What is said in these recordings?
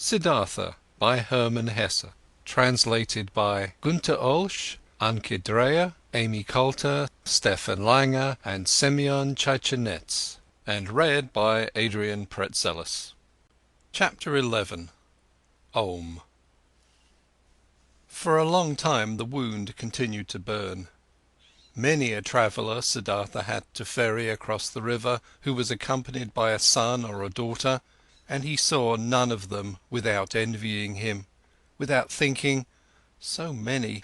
Siddhartha by Hermann Hesse. Translated by Günter Olsch, Anke Dreyer, Amy Coulter, Stefan Langer and Semyon Chaichonets. And read by Adrian Pretzelis. Chapter 11. Om. For a long time the wound continued to burn. Many a traveller Siddhartha had to ferry across the river who was accompanied by a son or a daughter, and he saw none of them without envying him, without thinking, so many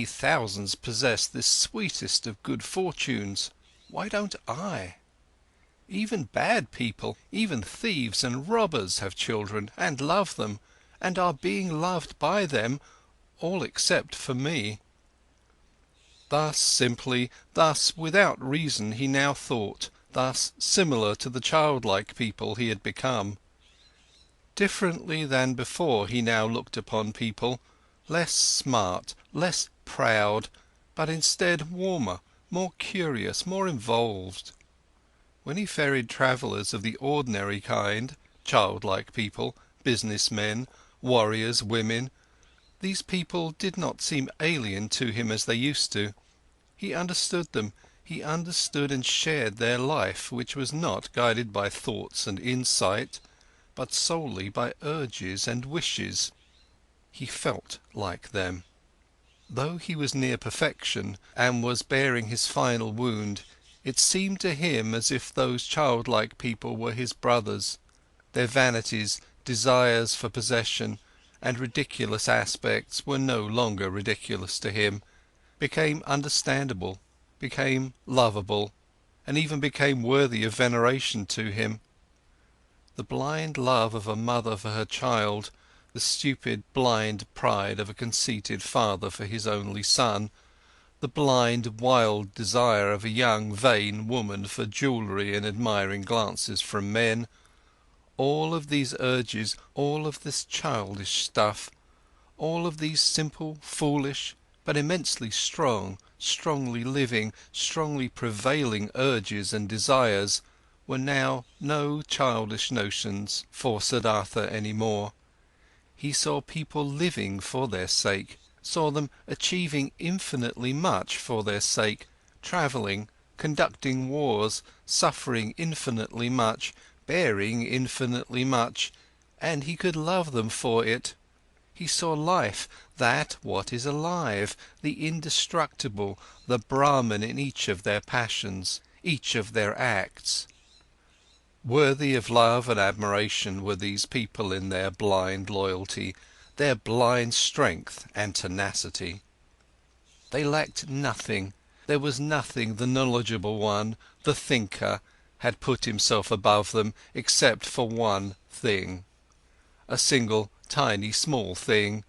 thousands possess this sweetest of good fortunes, why don't I? Even bad people, even thieves and robbers have children and love them, and are being loved by them, all except for me. Thus simply, thus without reason he now thought, thus similar to the childlike people he had become. Differently than before he now looked upon people, less smart, less proud, but instead warmer, more curious, more involved. When he ferried travellers of the ordinary kind, childlike people, businessmen, warriors, women, these people did not seem alien to him as they used to. He understood them, he understood and shared their life, which was not guided by thoughts and insight, but solely by urges and wishes. He felt like them. Though he was near perfection and was bearing his final wound, it seemed to him as if those childlike people were his brothers. Their vanities, desires for possession, and ridiculous aspects were no longer ridiculous to him, became understandable, became lovable, and even became worthy of veneration to him. The blind love of a mother for her child, the stupid blind pride of a conceited father for his only son, the blind wild desire of a young vain woman for jewellery and admiring glances from men, all of these urges, all of this childish stuff, all of these simple, foolish, but immensely strong, strongly living, strongly prevailing urges and desires, were now no childish notions for Siddhartha any more. He saw people living for their sake, saw them achieving infinitely much for their sake, travelling, conducting wars, suffering infinitely much, bearing infinitely much, and he could love them for it. He saw life, that what is alive, the indestructible, the Brahman in each of their passions, each of their acts. Worthy of love and admiration were these people in their blind loyalty, their blind strength and tenacity. They lacked nothing, there was nothing the knowledgeable one, the thinker, had put himself above them except for one thing. A single, tiny, small thing,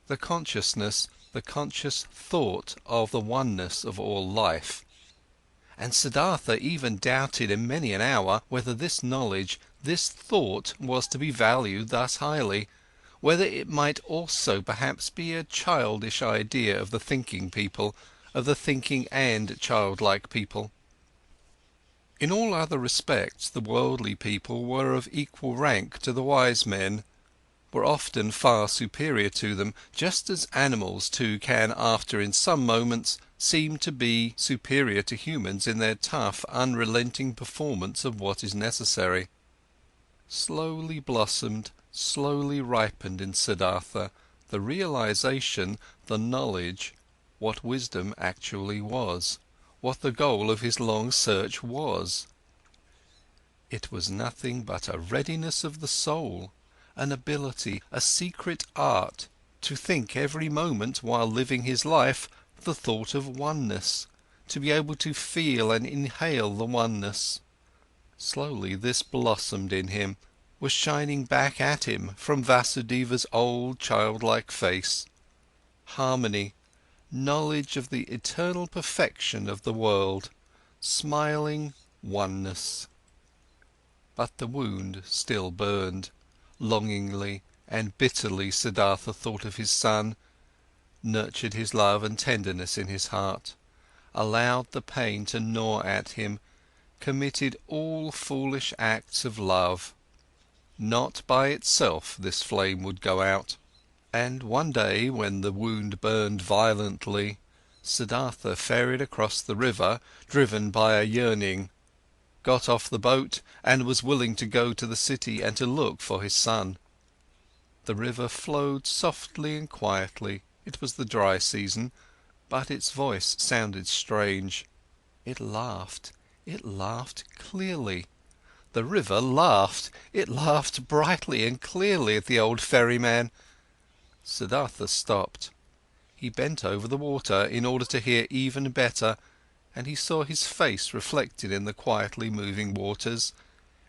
the consciousness, the conscious thought of the oneness of all life. And Siddhartha even doubted in many an hour whether this knowledge, this thought was to be valued thus highly, whether it might also perhaps be a childish idea of the thinking people, of the thinking and childlike people. In all other respects the worldly people were of equal rank to the wise men, were often far superior to them, just as animals too can after in some moments seem to be superior to humans in their tough, unrelenting performance of what is necessary. Slowly blossomed, slowly ripened in Siddhartha the realization, the knowledge, what wisdom actually was, what the goal of his long search was. It was nothing but a readiness of the soul, an ability, a secret art, to think every moment while living his life the thought of oneness, to be able to feel and inhale the oneness. Slowly this blossomed in him, was shining back at him from Vasudeva's old childlike face. Harmony, knowledge of the eternal perfection of the world, smiling oneness. But the wound still burned. Longingly and bitterly Siddhartha thought of his son, nurtured his love and tenderness in his heart, allowed the pain to gnaw at him, committed all foolish acts of love. Not by itself this flame would go out. And one day, when the wound burned violently, Siddhartha ferried across the river, driven by a yearning, got off the boat and was willing to go to the city and to look for his son. The river flowed softly and quietly, it was the dry season, but its voice sounded strange. It laughed clearly. The river laughed, it laughed brightly and clearly at the old ferryman. Siddhartha stopped. He bent over the water in order to hear even better, and he saw his face reflected in the quietly moving waters,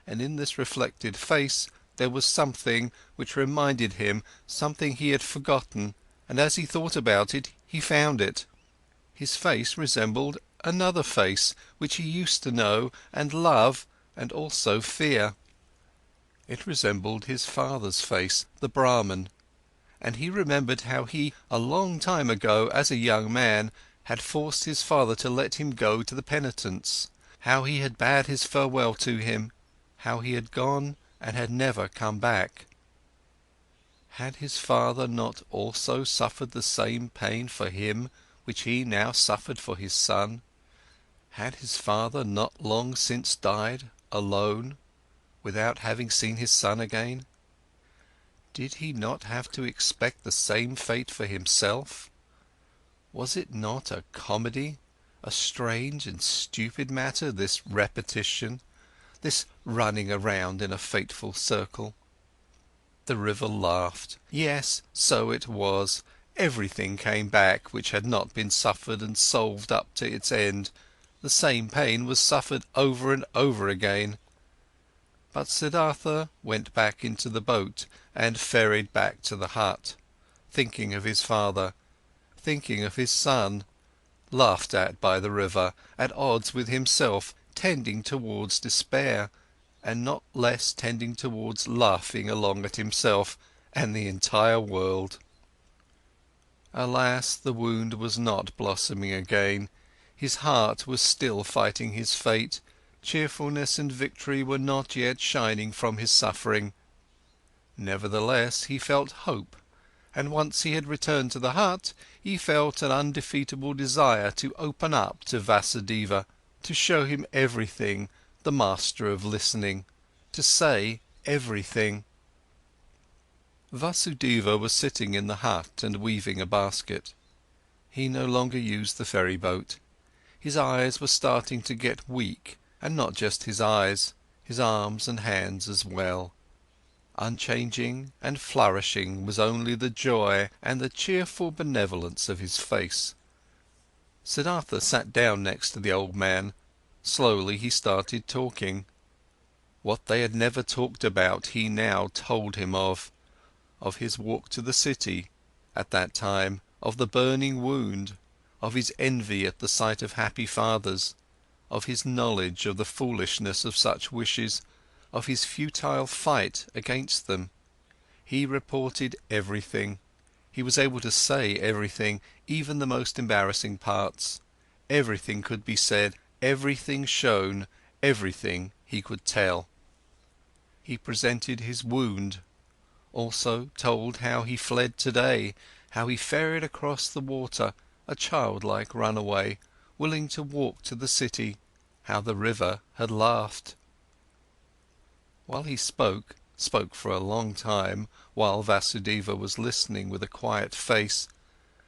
and in this reflected face there was something which reminded him something he had forgotten, and as he thought about it, he found it. His face resembled another face, which he used to know and love and also fear. It resembled his father's face, the Brahman, and he remembered how he, a long time ago, as a young man, had forced his father to let him go to the penitents, how he had bade his farewell to him, how he had gone and had never come back. Had his father not also suffered the same pain for him, which he now suffered for his son? Had his father not long since died, alone, without having seen his son again? Did he not have to expect the same fate for himself? Was it not a comedy, a strange and stupid matter, this repetition, this running around in a fateful circle? The river laughed. Yes, so it was. Everything came back which had not been suffered and solved up to its end. The same pain was suffered over and over again. But Siddhartha went back into the boat and ferried back to the hut, thinking of his father, thinking of his son, laughed at by the river, at odds with himself, tending towards despair, and not less tending towards laughing along at himself and the entire world. Alas, the wound was not blossoming again, his heart was still fighting his fate, cheerfulness and victory were not yet shining from his suffering. Nevertheless, he felt hope, and once he had returned to the hut, he felt an undefeatable desire to open up to Vasudeva, to show him everything, the master of listening, to say everything. Vasudeva was sitting in the hut and weaving a basket. He no longer used the ferry boat. His eyes were starting to get weak, and not just his eyes, his arms and hands as well. Unchanging and flourishing was only the joy and the cheerful benevolence of his face. Siddhartha sat down next to the old man. Slowly he started talking. What they had never talked about he now told him of his walk to the city at that time, of the burning wound, of his envy at the sight of happy fathers, of his knowledge of the foolishness of such wishes, of his futile fight against them. He reported everything. He was able to say everything, even the most embarrassing parts. Everything could be said, everything shown, everything he could tell. He presented his wound, also told how he fled today, how he ferried across the water, a childlike runaway, willing to walk to the city, how the river had laughed. While he spoke for a long time, while Vasudeva was listening with a quiet face,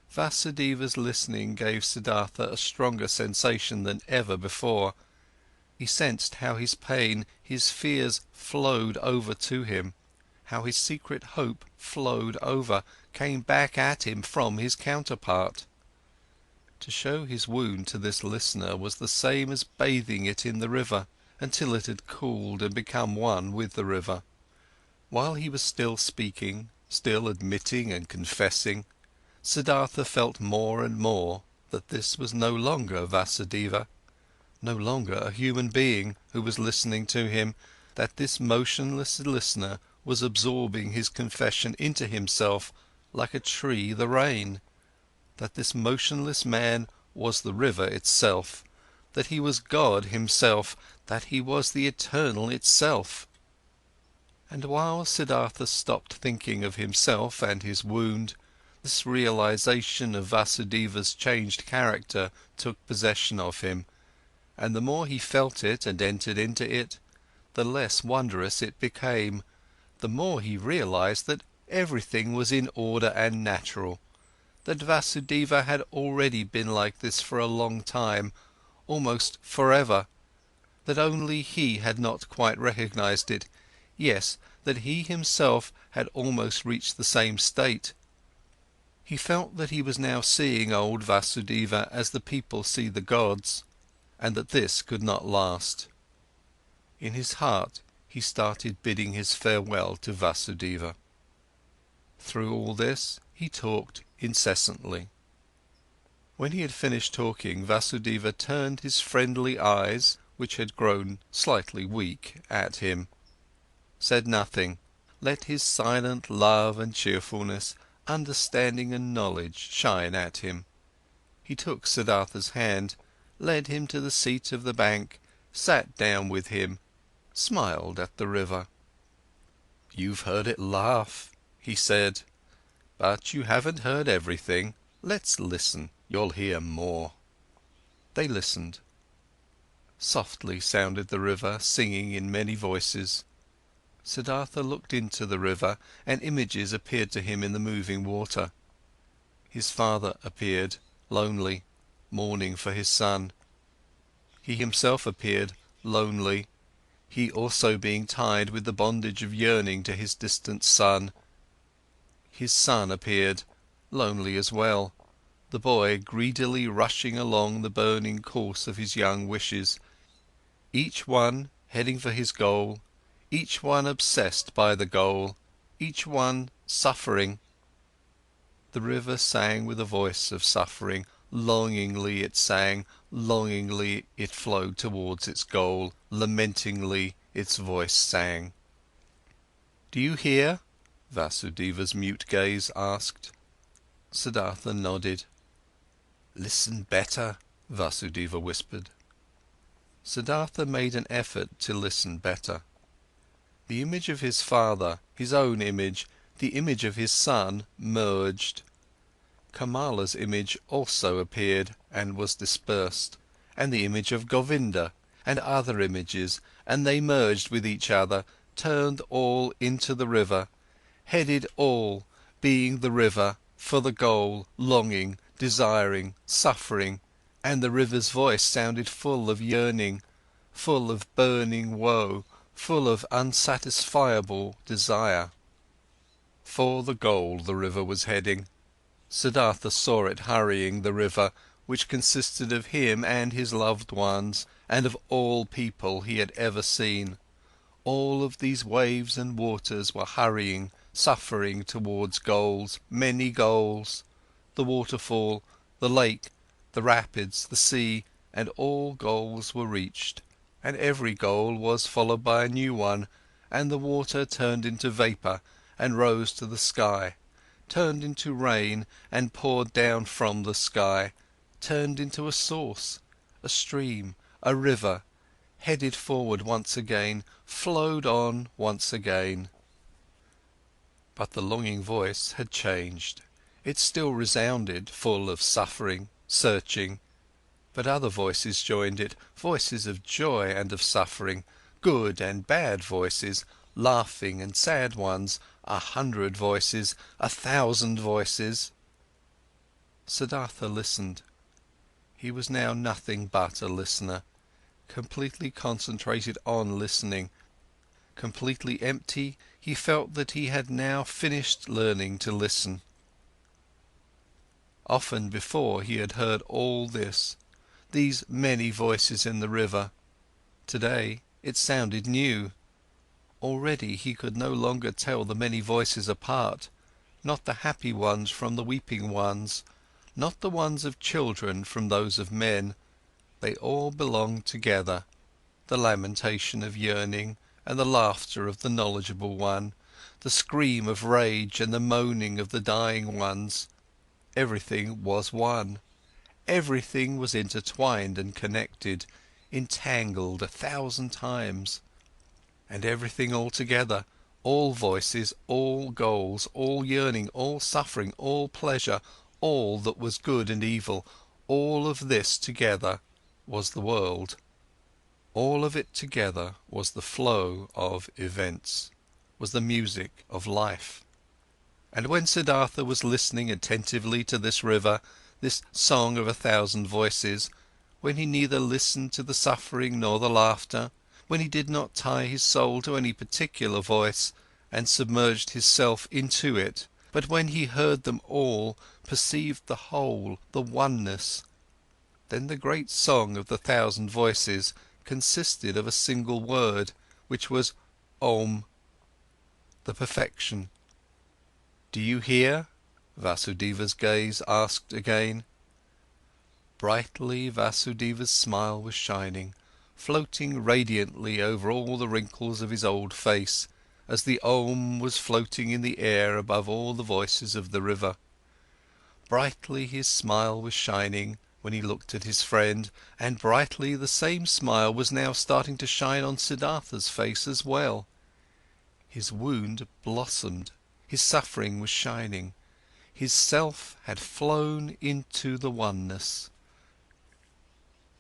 Vasudeva's listening gave Siddhartha a stronger sensation than ever before. He sensed how his pain, his fears flowed over to him, how his secret hope flowed over, came back at him from his counterpart. To show his wound to this listener was the same as bathing it in the river, until it had cooled and become one with the river. While he was still speaking, still admitting and confessing, Siddhartha felt more and more that this was no longer Vasudeva, no longer a human being who was listening to him, that this motionless listener was absorbing his confession into himself like a tree the rain, that this motionless man was the river itself, that he was God himself, that he was the eternal itself. And while Siddhartha stopped thinking of himself and his wound, this realization of Vasudeva's changed character took possession of him, and the more he felt it and entered into it, the less wondrous it became, the more he realized that everything was in order and natural, that Vasudeva had already been like this for a long time, almost forever, that only he had not quite recognized it, yes, that he himself had almost reached the same state. He felt that he was now seeing old Vasudeva as the people see the gods, and that this could not last. In his heart, he started bidding his farewell to Vasudeva. Through all this, he talked incessantly. When he had finished talking, Vasudeva turned his friendly eyes, which had grown slightly weak, at him, said nothing, let his silent love and cheerfulness, understanding and knowledge shine at him. He took Siddhartha's hand, led him to the seat of the bank, sat down with him, smiled at the river. "You've heard it laugh," he said, "but you haven't heard everything. Let's listen, you'll hear more." They listened. Softly sounded the river, singing in many voices. Siddhartha looked into the river, and images appeared to him in the moving water. His father appeared, lonely, mourning for his son. He himself appeared, lonely, he also being tied with the bondage of yearning to his distant son. His son appeared, lonely as well, the boy greedily rushing along the burning course of his young wishes, each one heading for his goal, each one obsessed by the goal, each one suffering. The river sang with a voice of suffering, longingly it sang, longingly it flowed towards its goal, lamentingly its voice sang. "Do you hear?" Vasudeva's mute gaze asked. Siddhartha nodded. "Listen better," Vasudeva whispered. Siddhartha made an effort to listen better. The image of his father, his own image, the image of his son merged. Kamala's image also appeared and was dispersed, and the image of Govinda, and other images, and they merged with each other, turned all into the river, headed all, being the river, for the goal, longing, desiring, suffering, and the river's voice sounded full of yearning, full of burning woe, full of unsatisfiable desire. For the goal the river was heading. Siddhartha saw it hurrying, the river, which consisted of him and his loved ones, and of all people he had ever seen. All of these waves and waters were hurrying, suffering towards goals, many goals, the waterfall, the lake, the rapids, the sea, and all goals were reached, and every goal was followed by a new one, and the water turned into vapour and rose to the sky, turned into rain and poured down from the sky, turned into a source, a stream, a river, headed forward once again, flowed on once again. But the longing voice had changed. It still resounded, full of suffering, searching, but other voices joined it, voices of joy and of suffering, good and bad voices, laughing and sad ones, 100 voices, 1,000 voices. Siddhartha listened. He was now nothing but a listener, completely concentrated on listening. Completely empty, he felt that he had now finished learning to listen. Often before he had heard all this, these many voices in the river. Today it sounded new. Already he could no longer tell the many voices apart, not the happy ones from the weeping ones, not the ones of children from those of men. They all belonged together, the lamentation of yearning and the laughter of the knowledgeable one, the scream of rage and the moaning of the dying ones. Everything was one. Everything was intertwined and connected, entangled 1,000 times. And everything altogether, All voices, all goals, all yearning, all suffering, all pleasure, all that was good and evil, all of this together was the world. All of it together was the flow of events, was the music of life. And when Siddhartha was listening attentively to this river, this song of 1,000 voices, when he neither listened to the suffering nor the laughter, when he did not tie his soul to any particular voice and submerged his self into it, but when he heard them all, perceived the whole, the oneness, then the great song of the 1,000 voices consisted of a single word, which was Om, the perfection. "Do you hear?" Vasudeva's gaze asked again. Brightly Vasudeva's smile was shining, floating radiantly over all the wrinkles of his old face, as the Om was floating in the air above all the voices of the river. Brightly his smile was shining when he looked at his friend, and brightly the same smile was now starting to shine on Siddhartha's face as well. His wound blossomed, his suffering was shining, his self had flown into the oneness.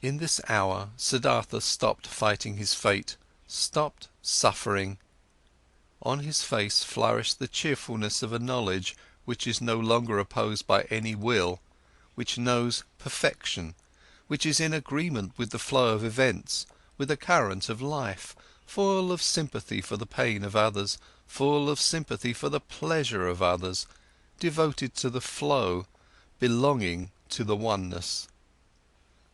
In this hour, Siddhartha stopped fighting his fate, stopped suffering. On his face flourished the cheerfulness of a knowledge which is no longer opposed by any will, which knows perfection, which is in agreement with the flow of events, with the current of life, full of sympathy for the pain of others, full of sympathy for the pleasure of others, devoted to the flow, belonging to the oneness.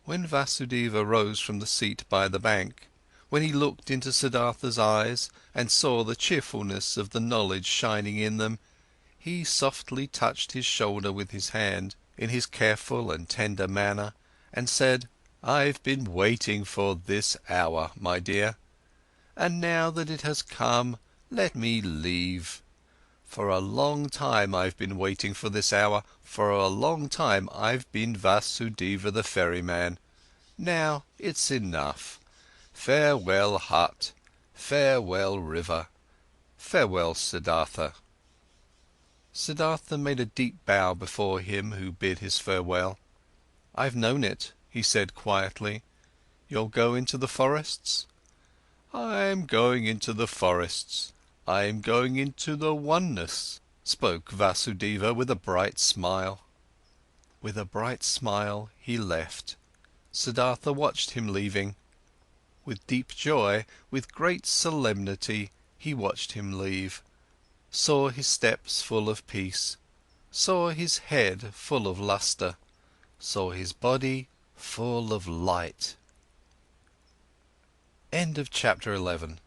When Vasudeva rose from the seat by the bank, when he looked into Siddhartha's eyes and saw the cheerfulness of the knowledge shining in them, he softly touched his shoulder with his hand, in his careful and tender manner, and said, "I've been waiting for this hour, my dear. And now that it has come, let me leave. For a long time I've been waiting for this hour, for a long time I've been Vasudeva the ferryman. Now it's enough. Farewell hut, farewell river, farewell Siddhartha." Siddhartha made a deep bow before him who bid his farewell. "I've known it," he said quietly. "You'll go into the forests?" "I'm going into the forests. I'm going into the oneness," spoke Vasudeva with a bright smile. With a bright smile he left. Siddhartha watched him leaving. With deep joy, with great solemnity, he watched him leave, saw his steps full of peace, saw his head full of lustre, saw his body full of light. End of chapter 11.